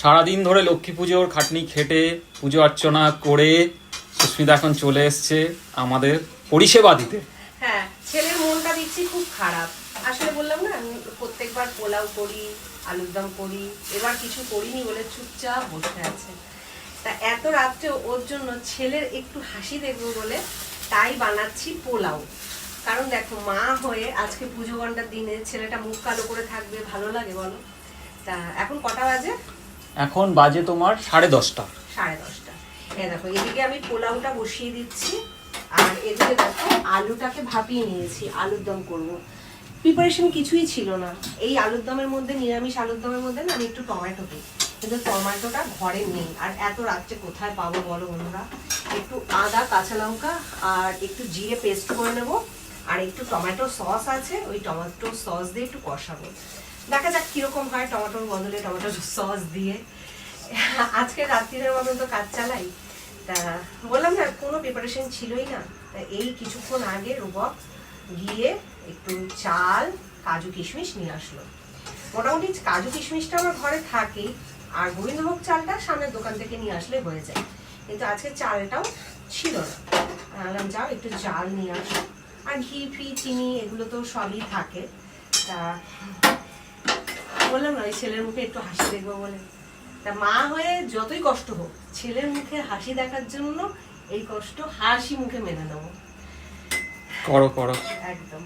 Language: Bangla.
সারাদিন ধরে লক্ষ্মী পুজোর খাটনি খেটে পুজো অর্চনা করে সুস্মিতা এখন চলে এসছে আমাদের পরিষেবা দিতে। হ্যাঁ, ছেলের মনটা দেখছি খুব খারাপ। আসলে বললাম না, আমি প্রত্যেকবার পোলাও করি, আলুর দম করি, এবার কিছু করিনি বলে চুপচাপ বসে আছে। তা এত রাত্রে ওর জন্য ছেলের একটু হাসি দেখবো বলে তাই বানাচ্ছি পোলাও। কারণ দেখো, মা হয়ে আজকে পুজো ঘন্টার দিনে ছেলেটা মুখ কালো করে থাকবে, ভালো লাগে বলো? তা এখন কটা বাজে? এখন বাজে তোমার 10:30। 10:30। দেখো, এদিকে আমি পোলাওটা বসিয়ে দিচ্ছি, আর এদিকে দেখো আলুটাকে ভাপিয়ে নিয়েছি, আলুর দম করবো। প্রিপারেশন কিছুই ছিল না। এই আলুর দমের মধ্যে, নিরামিষ আলুর দমের মধ্যে না আমি একটু টমেটো দিই, কিন্তু টমেটোটা ঘরে নেই। আর এত রাত্রে কোথায় পাবো বলো বন্ধুরা? একটু আদা, কাঁচা লঙ্কা আর একটু জিরে পেস্ট করে নেবো, আর একটু টমেটো সস আছে, ওই টমেটো সস দিয়ে একটু কষাবো। দেখা যাক কিরকম হয় টমেটোর বদলে টমেটো সস দিয়ে। আজকে রাত্রির মতন তো কাজ চালাই। তা বললাম না, কোনো প্রিপারেশন ছিলই না। তা এই কিছুক্ষণ আগে রূপক গিয়ে একটু চাল, কাজু কিশমিশ নিয়ে আসলো। মোটামুটি কাজু কিশমিশটা আমার ঘরে থাকে, আর গোবিন্দভোগ চালটা সামনের দোকান থেকে নিয়ে আসলে হয়ে যায়। কিন্তু আজকে চালটাও ছিল না। বললাম যাও একটু চাল নিয়ে আসো, আর ঘি ফি চিনি এগুলো তো সবই থাকে। তা বললাম না, ওই ছেলের মুখে একটু হাসি দেখবো বলে। তা মা হয়ে যতই কষ্ট হোক, ছেলের মুখে হাসি দেখার জন্য এই কষ্ট হাসি মুখে মেনে নেবো। করো করো একদম।